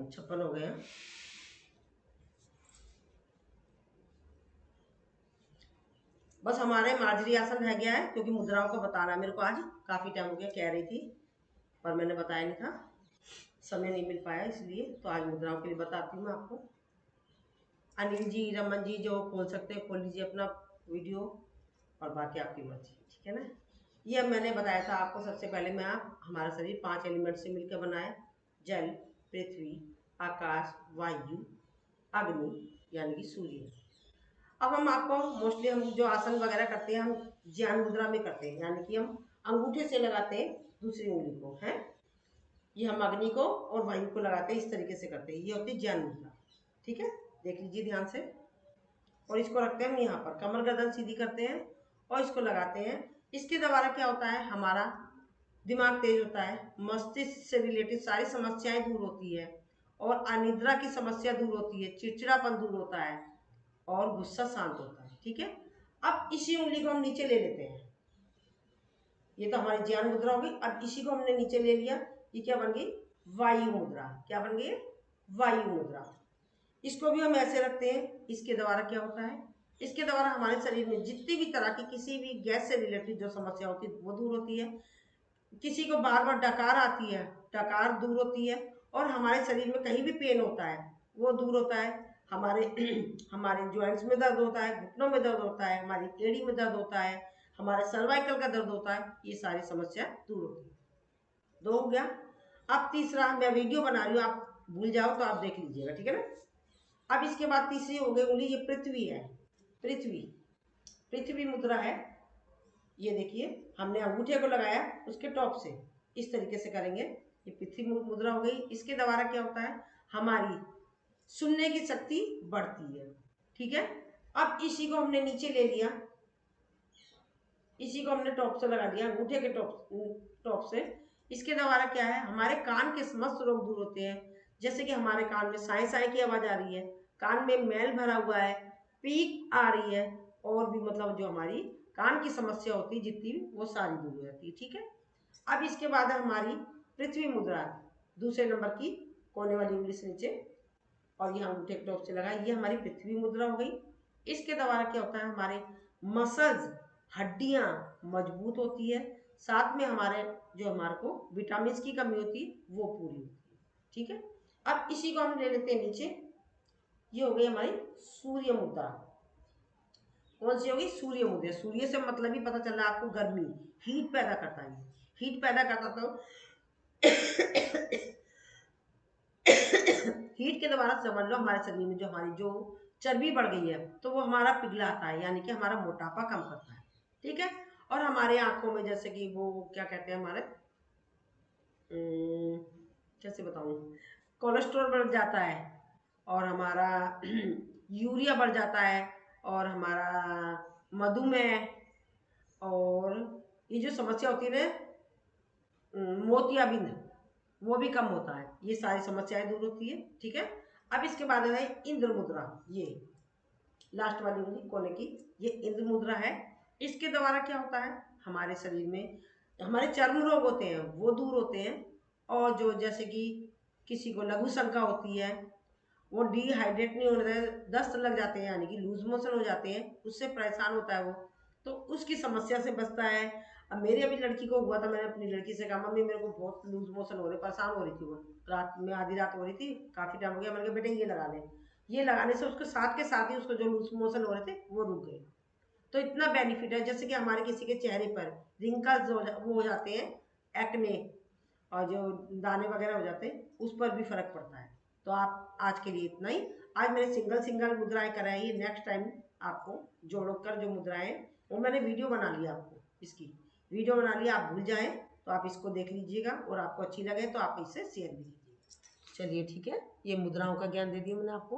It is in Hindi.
56 हो गए हैं। बस हमारे मार्जरी आसन रह गया है, क्योंकि मुद्राओं को बताना मेरे को आज काफ़ी टाइम हो गया, कह रही थी पर मैंने बताया नहीं था, समय नहीं मिल पाया, इसलिए तो आज मुद्राओं के लिए बताती हूँ मैं आपको। अनिल जी, रमन जी जो खोल सकते हैं खोल लीजिए अपना वीडियो, और बाकी आपकी मर्जी, ठीक है ना। ये अब मैंने बताया था आपको, सबसे पहले मैं हमारा शरीर 5 एलिमेंट से मिलकर बना है, जल, पृथ्वी, आकाश, वायु, अग्नि यानी कि सूर्य। अब हम आपको मोस्टली हम जो आसन वगैरह करते हैं हम ज्ञान मुद्रा में करते हैं, यानी कि हम अंगूठे से लगाते हैं दूसरी उंगली को, है ये हम अग्नि को और वायु को लगाते हैं, इस तरीके से करते हैं, ये होती है ज्ञान मुद्रा, ठीक है। देख लीजिए ध्यान से, और इसको रखते हैं हम यहाँ पर, कमर गर्दन सीधी करते हैं और इसको लगाते हैं। इसके द्वारा क्या होता है, हमारा दिमाग तेज होता है, मस्तिष्क से रिलेटेड सारी समस्याएं दूर होती है, और अनिद्रा की समस्या दूर होती है, चिड़चिड़ापन दूर होता है, और गुस्सा शांत होता है, ठीक है। अब इसी उंगली को हम नीचे ले लेते हैं, ये तो हमारी ज्ञान मुद्रा हो गई। अब इसी को हमने नीचे ले लिया, ये क्या बन गई, वायु मुद्रा। क्या बन गई, वायु मुद्रा। इसको भी हम ऐसे रखते हैं, इसके द्वारा क्या होता है, इसके द्वारा हमारे शरीर में जितनी भी तरह की किसी भी गैस से रिलेटेड जो समस्या होती है वो दूर होती है। किसी को बार बार डकार आती है, डकार दूर होती है, और हमारे शरीर में कहीं भी पेन होता है वो दूर होता है। हमारे हमारे जॉइंट्स में दर्द होता है, घुटनों में दर्द होता है, हमारी एड़ी में दर्द होता है, हमारे सर्वाइकल का दर्द होता है, ये सारी समस्या दूर होती है। 2 हो गया। अब तीसरा, मैं वीडियो बना रही हूँ, आप भूल जाओ तो आप देख लीजिएगा, ठीक है ना। अब इसके बाद तीसरी हो गई उंगली, ये पृथ्वी है, पृथ्वी, पृथ्वी मुद्रा है। ये देखिए हमने अंगूठे को लगाया उसके टॉप से, इस तरीके से करेंगे, ये पृथ्वी मुद्रा हो गई। इसके द्वारा क्या होता है, हमारी सुनने की शक्ति बढ़ती है, ठीक है। अब इसी को हमने नीचे ले लिया, इसी को हमने टॉप से लगा दिया, अंगूठे के टॉप से। इसके द्वारा क्या है, हमारे कान के समस्त रोग दूर होते हैं, जैसे कि हमारे कान में साए साए की आवाज आ रही है, कान में मैल भरा हुआ है, पीक आ रही है, और भी मतलब जो हमारी कान की समस्या होती है जितनी भी, वो सारी दूर हो जाती है, ठीक है। अब इसके बाद है हमारी पृथ्वी मुद्रा, दूसरे नंबर की कोने वाली उंगली से नीचे, और यहाँ अंगूठे के टॉप से लगा, ये हमारी पृथ्वी मुद्रा हो गई। इसके द्वारा क्या होता है, हमारे मसल्स, हड्डियां मजबूत होती है, साथ में हमारे जो हमारे को विटामिन की कमी होती है वो पूरी होती है, ठीक है। अब इसी को हम ले लेते हैं नीचे, ये हो गई हमारी सूर्य मुद्रा। कौन सी होगी, सूर्य मुद्रा। सूर्य से मतलब ही पता चल रहा है आपको, गर्मी, हीट पैदा करता है, हीट पैदा करता तो हीट के द्वारा समझ लो हमारे शरीर में जो हमारी जो चर्बी बढ़ गई है तो वो हमारा पिघलाता है, यानी कि हमारा मोटापा कम करता है, ठीक है। और हमारे आंखों में जैसे कि वो क्या कहते हैं हमारे, कैसे बताऊं, कोलेस्ट्रॉल बढ़ जाता है, और हमारा यूरिया बढ़ जाता है, और हमारा मधुमेह, और ये जो समस्या होती है ना मोतियाबिंद, वो भी कम होता है, ये सारी समस्याएं दूर होती है, ठीक है। अब इसके बाद है इंद्र मुद्रा, ये लास्ट वाली उंगली कोने की, ये इंद्र मुद्रा है। इसके द्वारा क्या होता है, हमारे शरीर में हमारे चर्म रोग होते हैं वो दूर होते हैं, और जो जैसे कि किसी को लघु शंका होती है, वो डिहाइड्रेट नहीं होने देते, दस्त लग जाते हैं यानी कि लूज मोशन हो जाते हैं, उससे परेशान होता है वो, तो उसकी समस्या से बचता है। अब मेरी अभी लड़की को हुआ था, मैंने अपनी लड़की से कहा मम्मी मेरे को बहुत लूज मोशन हो रहे, परेशान हो रही थी वो, रात में आधी रात हो रही थी, काफ़ी टाइम हो गया, मैंने कहा बेटे ये लगा ले, ये लगाने से उसके साथ के साथ ही उसको जो लूज मोशन हो रहे थे वो रुक गए। तो इतना बेनिफिट है, जैसे कि हमारे किसी के चेहरे पर रिंकल्स वो हो जाते हैं, एक्ने, और जो दाने वगैरह हो जाते हैं उस पर भी फर्क पड़ता है। तो आप आज के लिए इतना ही, आज मैंने सिंगल सिंगल मुद्राएं कराई है, नेक्स्ट टाइम आपको जोड़कर जो मुद्राएं वो मैंने वीडियो बना लिया, आपको इसकी वीडियो बना लिया, आप भूल जाएं तो आप इसको देख लीजिएगा, और आपको अच्छी लगे तो आप इससे शेयर भी कीजिएगा। चलिए ठीक है, ये मुद्राओं का ज्ञान दे दिया मैंने आपको।